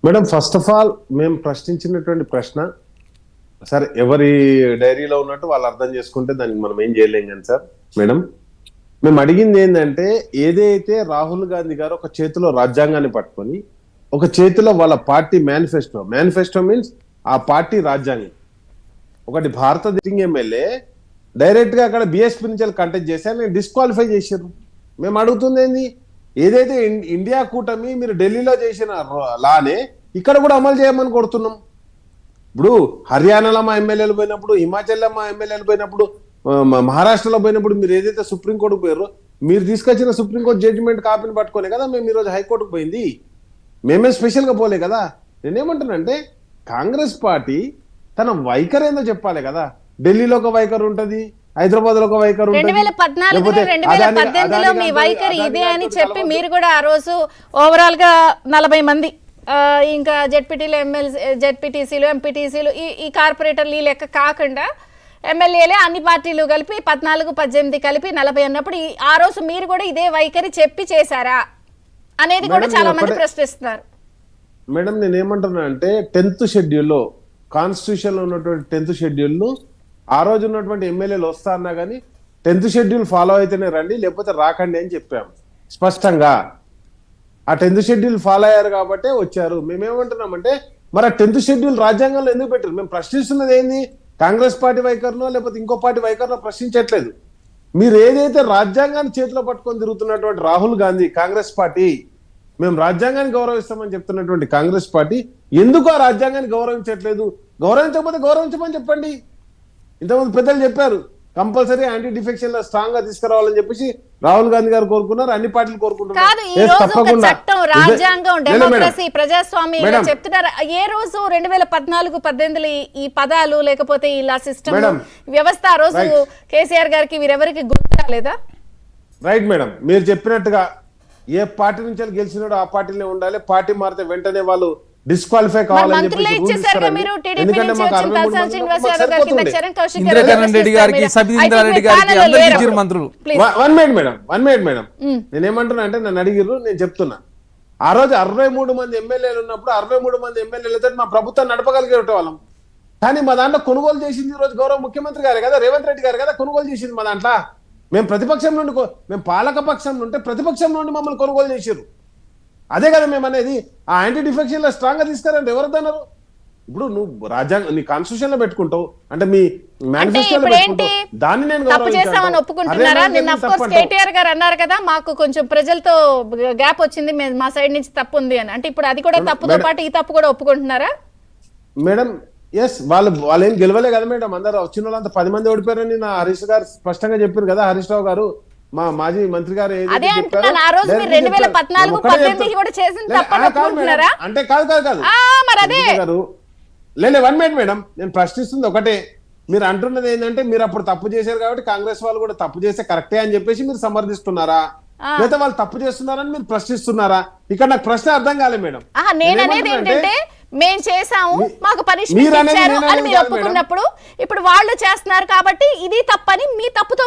Madam, first of all మేము ప్రశ్నించినటువంటి ప్రశ్న, sir ఎవరి డైరీలో ఉన్నట్టు వాళ్ళు అర్థం చేసుకుంటే దానికి మనం ఏం చేయలేం కానీ సార్. మేడం, మేము అడిగింది ఏంటంటే, ఏదైతే రాహుల్ గాంధీ గారు ఒక చేతిలో రాజ్యాంగాన్ని పట్టుకొని, ఒక చేతిలో వాళ్ళ పార్టీ మేనిఫెస్టో మీన్స్ ఆ పార్టీ రాజ్యాంగం, ఒకటి భారతదేశం ఎమ్మెల్యే డైరెక్ట్ గా అక్కడ బిఎస్పీ నుంచి కంటెస్ట్ చేశారు, నేను డిస్క్వాలిఫై చేశారు. మేము అడుగుతుంది ఏంది, ఏదైతే ఇండియా కూటమి మీరు ఢిల్లీలో చేసిన లానే ఇక్కడ కూడా అమలు చేయమని కొడుతున్నాం. ఇప్పుడు హర్యానాలో మా ఎమ్మెల్యేలు పోయినప్పుడు, హిమాచల్లో మా ఎమ్మెల్యేలు పోయినప్పుడు, మహారాష్ట్రలో పోయినప్పుడు మీరు ఏదైతే సుప్రీంకోర్టుకు పోయారో, మీరు తీసుకొచ్చిన సుప్రీంకోర్టు జడ్జిమెంట్ కాపీని పట్టుకోలే కదా మేము ఈరోజు హైకోర్టుకు పోయింది. మేమే స్పెషల్గా పోలే కదా. నేనేమంటానంటే, కాంగ్రెస్ పార్టీ తన వైఖరి ఏందో చెప్పాలి కదా. ఢిల్లీలో ఒక వైఖరి ఉంటది, హైదరాబాద్ లో ఒక వైఖరి ఉంటుంది. 2014-2018లో మీ వైఖరి ఇదే అని చెప్పి మీరు కూడా ఆ రోజు ఓవరాల్ గా 40 మంది ఇంకా జెడ్పీటీసీలు ఎంపీటీసీలు ఈ కార్పొరేటర్లు ఈ లెక్క కాకుండా ఎమ్మెల్యేలే అన్ని పార్టీలు కలిపి 14-18 కలిపి 40 అన్నప్పుడు ఆ రోజు మీరు కూడా ఇదే వైఖరి చెప్పి చేశారా అనేది కూడా చాలా మంది ప్రశ్నిస్తున్నారు. మేడం, నేనేమంటున్నా అంటే 10th షెడ్యూల్లో, కాన్స్టిట్యూషన్ లో ఉన్నటువంటి 10th షెడ్యూల్ ఆ రోజు ఉన్నటువంటి ఎమ్మెల్యేలు వస్తా అన్నా కానీ 10th షెడ్యూల్ ఫాలో అయితేనే రండి, లేకపోతే రాకండి అని చెప్పాము స్పష్టంగా. ఆ 10th షెడ్యూల్ ఫాలో అయ్యారు కాబట్టి వచ్చారు. మేమేమంటున్నామంటే, మరి ఆ 10th షెడ్యూల్ రాజ్యాంగంలో ఎందుకు పెట్టారు? మేము ప్రశ్నిస్తున్నది ఏంది, కాంగ్రెస్ పార్టీ వైఖరినో లేకపోతే ఇంకో పార్టీ వైఖరినో ప్రశ్నించట్లేదు. మీరు ఏదైతే రాజ్యాంగాన్ని చేతిలో పట్టుకొని తిరుగుతున్నటువంటి రాహుల్ గాంధీ కాంగ్రెస్ పార్టీ, మేము రాజ్యాంగాన్ని గౌరవిస్తామని చెప్తున్నటువంటి కాంగ్రెస్ పార్టీ ఎందుకు ఆ రాజ్యాంగాన్ని గౌరవించట్లేదు? గౌరవించకపోతే గౌరవించమని చెప్పండి. ఇంతకుముందు పెద్దలు చెప్పారు, కంపల్సరీ యాంటీ డిఫెక్షన్ లో స్ట్రాంగ్ గా తీసుకురావాలని చెప్పేసి రాహుల్ గాంధీ గారు కోరుకున్నారు, అన్ని పార్టీలు కోరుకుంటున్నారు. చెప్తున్నారు ఏ రోజు 2014-18 ఈ పదాలు లేకపోతే ఇలా సిస్టమ్ వ్యవస్థ ఆ రోజు కేసీఆర్ గారికి వీరెవరికి గుర్తు రాలేదా? రైట్ మేడం, మీరు చెప్పినట్టుగా ఏ పార్టీ నుంచి గెలిచినాడో ఆ పార్టీలో ఉండాలి. పార్టీ మారితే వెంటనే వాళ్ళు డిస్క్వాలిఫై కావాలని చెప్పి నేనేమంటున్నా అంటే, నన్ను అడిగిర్రు, నేను చెప్తున్నా. ఆ రోజు 63 మంది ఎమ్మెల్యేలు ఉన్నప్పుడు 63 మంది ఎమ్మెల్యేలతో మా ప్రభుత్వం నడపగలిగే వాళ్ళం. కానీ మా దాంట్లో కొనుగోలు చేసింది ఈ రోజు గౌరవ ముఖ్యమంత్రి గారే కదా, రేవంత్ రెడ్డి గారు కదా కొనుగోలు చేసింది మా దాంట్లో. మేము ప్రతిపక్షం నుండి, మేము పాలక పక్షం నుండి ప్రతిపక్షం నుండి మమ్మల్ని కొనుగోలు చేసారు. అదే కదా మేము అనేది. ఆ యాంటీ డిఫెక్షన్ లో స్ట్రాంగ్ గా తీసుకురండి. ఎవరన్నారు? ఇప్పుడు నువ్వు రాజ్యాంగం నీ కాన్స్టిట్యూషన్ లో పెట్టుకుంటావు అంటే, మీ మేనిఫెస్టోలో పెట్టుకుంటావు, దాన్ని నేను ఒప్పుకుంటున్నారా? నిన్న ఆఫ్ కోర్స్ కేటీఆర్ గారు అన్నారు కదా, మాకు కొంచెం ప్రజలతో గ్యాప్ వచ్చింది, మా సైడ్ నుంచి తప్పు ఉంది అని. అంటే ఇప్పుడు అది కూడా తప్పుతో పాటు ఈ తప్పు కూడా ఒప్పుకుంటున్నారా? మేడం, ఎస్, వాళ్ళు ఏం గెలవలే కదా మేడం. అందరూ వచ్చిన వాళ్ళంతా 10 మంది ఓడిపోయారని నా హరీష్ గారు స్పష్టంగా చెప్పారు కదా. హరీష్ రావు గారు, మా మాజీ మంత్రి గారు అంటే కాదు లేదు 1 మినిట్ మేడం, నేను ప్రశ్నిస్తుంది ఒకటే. మీరు అంటున్నది ఏంటంటే, మీరు అప్పుడు తప్పు చేశారు కాబట్టి కాంగ్రెస్ వాళ్ళు కూడా తప్పు చేస్తే కరెక్టే అని చెప్పేసి మీరు సమర్థిస్తున్నారా, లేదా వాళ్ళు తప్పు చేస్తున్నారని మీరు ప్రశ్నిస్తున్నారా? ఇక్కడ నాకు ప్రశ్న అర్థం కాలేదు మేడం. నేననేది ఏంటంటే, మేము చేసాము, మాకు పనిష్మెంట్ ఇచ్చారు అని మీరు ఒప్పుకున్నప్పుడు ఇప్పుడు వాళ్ళు చేస్తున్నారు కాబట్టి ఇది తప్పని మీ తప్పుతో